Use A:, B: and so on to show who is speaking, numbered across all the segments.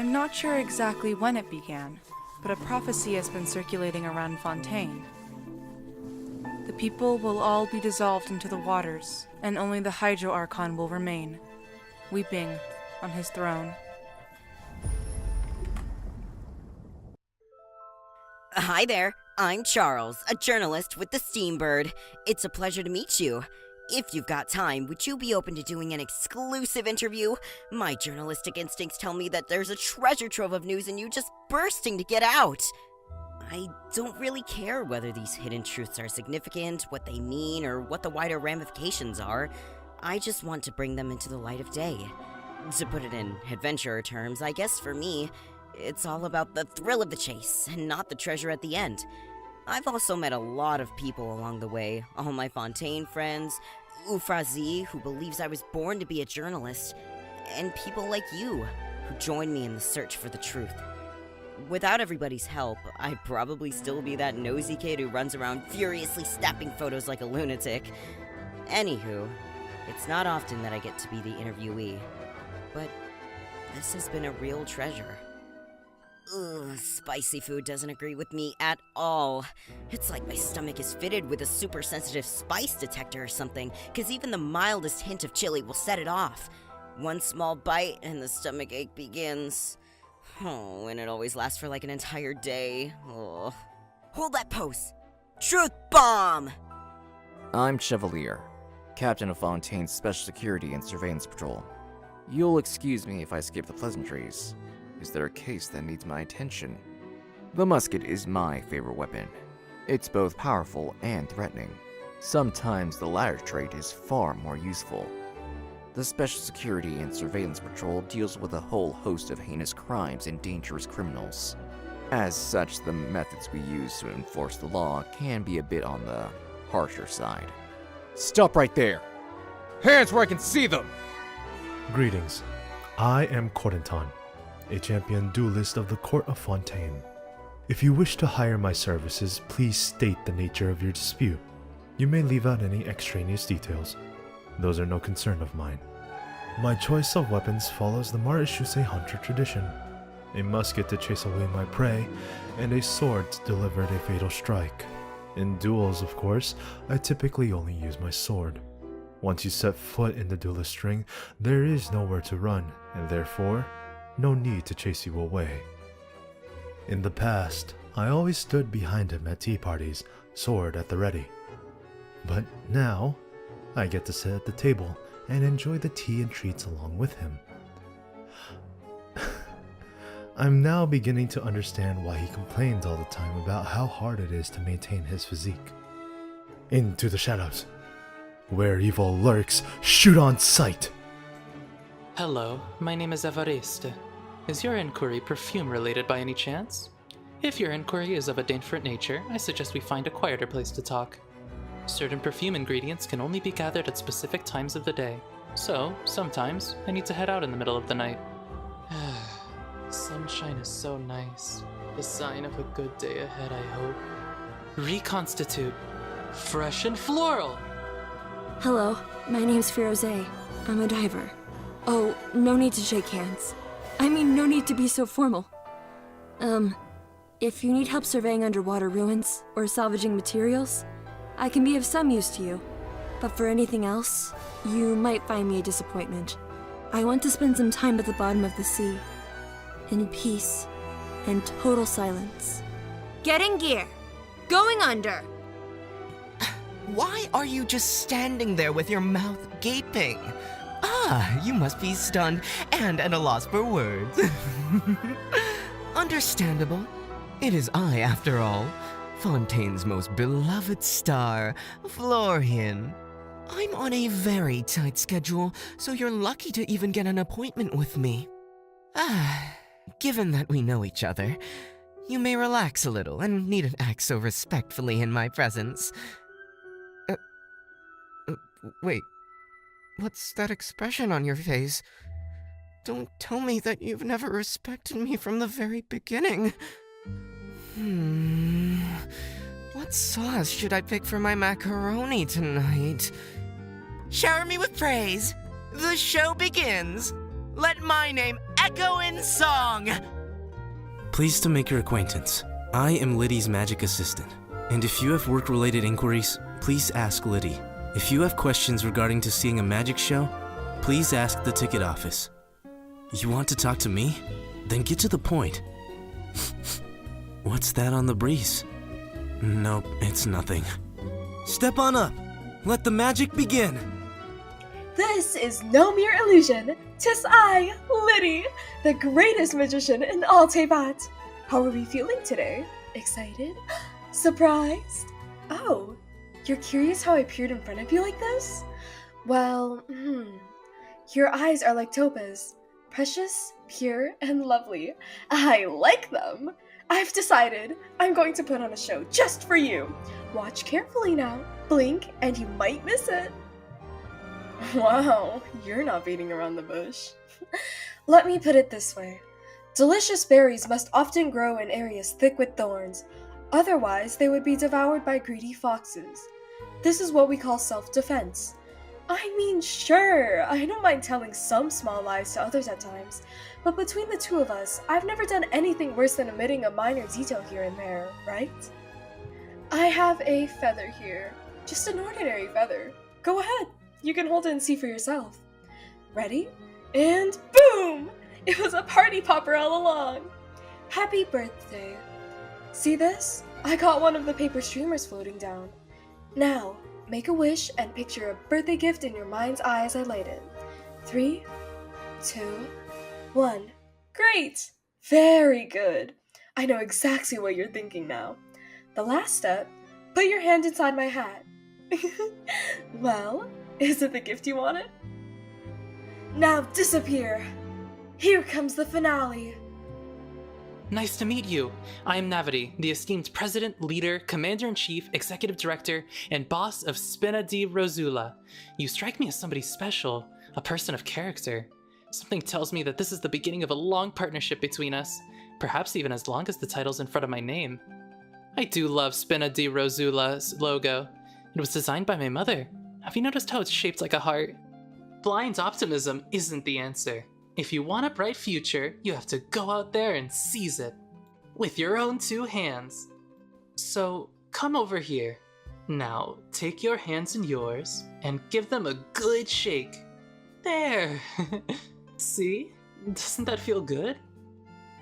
A: I'm not sure exactly when it began, but a prophecy has been circulating around Fontaine. The people will all be dissolved into the waters, and only the Hydro Archon will remain, weeping on his throne.
B: Hi there, I'm Charles, a journalist with the Steambird. It's a pleasure to meet you. If you've got time, would you be open to doing an exclusive interview? My journalistic instincts tell me that there's a treasure trove of news and you just bursting to get out. I don't really care whether these hidden truths are significant, what they mean, or what the wider ramifications are. I just want to bring them into the light of day. To put it in adventurer terms, I guess for me, it's all about the thrill of the chase and not the treasure at the end. I've also met a lot of people along the way, all my Fontaine friends, Ufrazi, who believes I was born to be a journalist, and people like you, who joined me in the search for the truth. Without everybody's help, I'd probably still be that nosy kid who runs around furiously snapping photos like a lunatic. Anywho, it's not often that I get to be the interviewee, but this has been a real treasure. Ugh, spicy food doesn't agree with me at all. It's like my stomach is fitted with a super sensitive spice detector or something, because even the mildest hint of chili will set it off. One small bite and the stomach ache begins. Oh, and it always lasts for like an entire day. Oh. Hold that pose! Truth bomb!
C: I'm Chevalier, captain of Fontaine's Special Security and Surveillance Patrol. You'll excuse me if I skip the pleasantries. Is there a case that needs my attention? The musket is my favorite weapon. It's both powerful and threatening. Sometimes the latter trait is far more useful. The Special Security and Surveillance Patrol deals with a whole host of heinous crimes and dangerous criminals. As such, the methods we use to enforce the law can be a bit on the harsher side.
D: Stop right there! Hands where I can see them!
E: Greetings. I am Corentin, a champion duelist of the Court of Fontaine. If you wish to hire my services, please state the nature of your dispute. You may leave out any extraneous details. Those are no concern of mine. My choice of weapons follows the Marishuse hunter tradition. A musket to chase away my prey, and a sword to deliver a fatal strike. In duels, of course, I typically only use my sword. Once you set foot in the duelist ring, there is nowhere to run, and therefore, no need to chase you away. In the past, I always stood behind him at tea parties, sword at the ready. But now, I get to sit at the table and enjoy the tea and treats along with him. I'm now beginning to understand why he complains all the time about how hard it is to maintain his physique. Into the shadows. Where evil lurks, shoot on sight!
F: Hello, my name is Évariste. Is your inquiry perfume-related by any chance? If your inquiry is of a different nature, I suggest we find a quieter place to talk. Certain perfume ingredients can only be gathered at specific times of the day, so sometimes I need to head out in the middle of the night. Sunshine is so nice. The sign of a good day ahead, I hope. Reconstitute. Fresh and floral!
G: Hello, my name's Firoze. I'm a diver. Oh, no need to shake hands. I mean, no need to be so formal. If you need help surveying underwater ruins or salvaging materials, I can be of some use to you. But for anything else, you might find me a disappointment. I want to spend some time at the bottom of the sea, in peace and total silence.
H: Get in gear. Going under.
I: Why are you just standing there with your mouth gaping? Ah, you must be stunned and at a loss for words. Understandable. It is I, after all, Fontaine's most beloved star, Florian. I'm on a very tight schedule, so you're lucky to even get an appointment with me. Given that we know each other, you may relax a little and needn't act so respectfully in my presence. Wait, what's that expression on your face? Don't tell me that you've never respected me from the very beginning. What sauce should I pick for my macaroni tonight? Shower me with praise. The show begins. Let my name echo in song!
J: Pleased to make your acquaintance. I am Lydie's magic assistant, and if you have work-related inquiries, please ask Lydie. If you have questions regarding to seeing a magic show, please ask the ticket office. You want to talk to me? Then get to the point. What's that on the breeze? Nope, it's nothing. Step on up. Let the magic begin.
K: This is no mere illusion. 'Tis I, Lydie, the greatest magician in all Tevat. How are we feeling today? Excited? Surprised? Oh, you're curious how I appeared in front of you like this? Well, your eyes are like topaz. Precious, pure, and lovely. I like them. I've decided I'm going to put on a show just for you. Watch carefully now. Blink, and you might miss it. Wow, you're not beating around the bush. Let me put it this way. Delicious berries must often grow in areas thick with thorns. Otherwise, they would be devoured by greedy foxes. This is what we call self-defense. I mean, sure, I don't mind telling some small lies to others at times, but between the two of us, I've never done anything worse than omitting a minor detail here and there, right? I have a feather here. Just an ordinary feather. Go ahead, you can hold it and see for yourself. Ready? And boom! It was a party popper all along! Happy birthday. See this? I got one of the paper streamers floating down. Now, make a wish and picture a birthday gift in your mind's eye as I light it. 3, 2, 1. Great! Very good. I know exactly what you're thinking now. The last step, put your hand inside my hat. Well, is it the gift you wanted? Now disappear. Here comes the finale.
F: Nice to meet you. I am Navarre, the esteemed president, leader, commander-in-chief, executive director, and boss of Spina di Rosula. You strike me as somebody special, a person of character. Something tells me that this is the beginning of a long partnership between us, perhaps even as long as the title's in front of my name. I do love Spina di Rosula's logo. It was designed by my mother. Have you noticed how it's shaped like a heart? Blind optimism isn't the answer. If you want a bright future, you have to go out there and seize it. With your own 2 hands. So, come over here. Now, take your hands in yours and give them a good shake. There! See? Doesn't that feel good?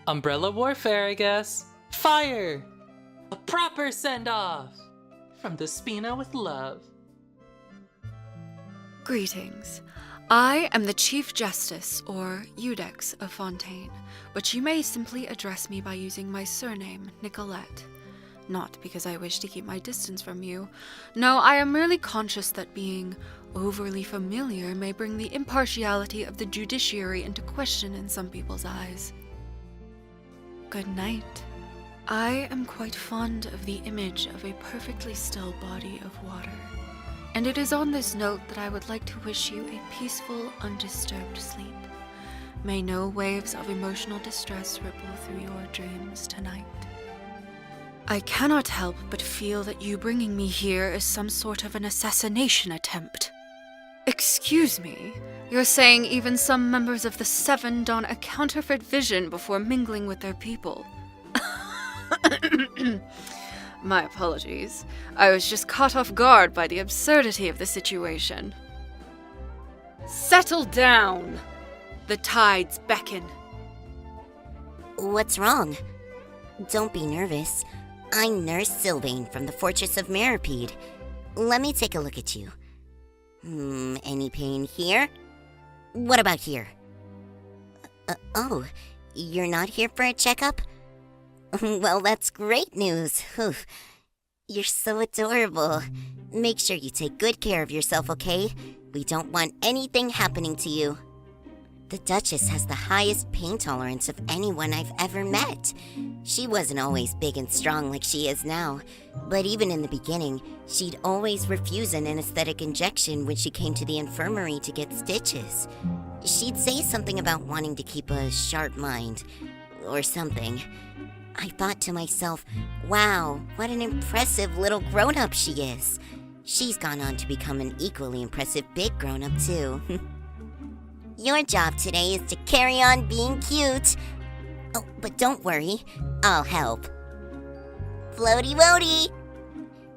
F: Umbrella warfare, I guess. Fire! A proper send-off! From the Spina with love.
L: Greetings. I am the Chief Justice, or Iudex, of Fontaine, but you may simply address me by using my surname, Nicolette. Not because I wish to keep my distance from you. No, I am merely conscious that being overly familiar may bring the impartiality of the judiciary into question in some people's eyes. Good night. I am quite fond of the image of a perfectly still body of water. And it is on this note that I would like to wish you a peaceful, undisturbed sleep. May no waves of emotional distress ripple through your dreams tonight. I cannot help but feel that you bringing me here is some sort of an assassination attempt. Excuse me, you're saying even some members of the Seven don a counterfeit vision before mingling with their people. My apologies. I was just caught off guard by the absurdity of the situation. Settle down! The tides beckon.
B: What's wrong? Don't be nervous. I'm Nurse Silvain from the Fortress of Mirapede. Let me take a look at you. Any pain here? What about here? Oh, you're not here for a checkup? Well, that's great news. You're so adorable. Make sure you take good care of yourself, okay? We don't want anything happening to you. The Duchess has the highest pain tolerance of anyone I've ever met. She wasn't always big and strong like she is now, but even in the beginning, she'd always refuse an anesthetic injection when she came to the infirmary to get stitches. She'd say something about wanting to keep a sharp mind, or something. I thought to myself, wow, what an impressive little grown-up she is. She's gone on to become an equally impressive big grown-up, too. Your job today is to carry on being cute. Oh, but don't worry. I'll help. Floaty woaty!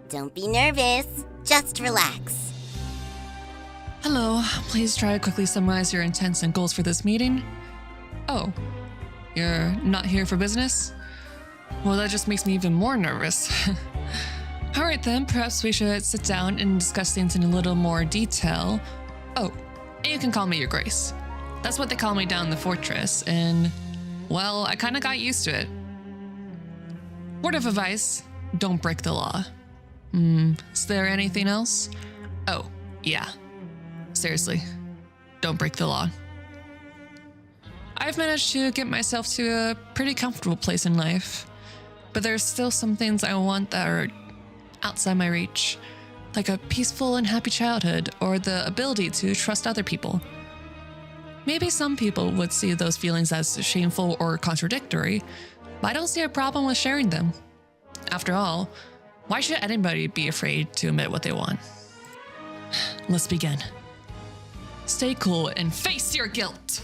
B: Don't be nervous. Just relax.
M: Hello. Please try to quickly summarize your intents and goals for this meeting. Oh, you're not here for business? Well, that just makes me even more nervous. Alright then, perhaps we should sit down and discuss things in a little more detail. Oh, and you can call me Your Grace. That's what they call me down in the fortress, and, well, I kinda got used to it. Word of advice, don't break the law. Is there anything else? Oh, yeah. Seriously, don't break the law. I've managed to get myself to a pretty comfortable place in life, but there's still some things I want that are outside my reach, like a peaceful and happy childhood or the ability to trust other people. Maybe some people would see those feelings as shameful or contradictory, but I don't see a problem with sharing them. After all, why should anybody be afraid to admit what they want? Let's begin. Stay cool and face your guilt!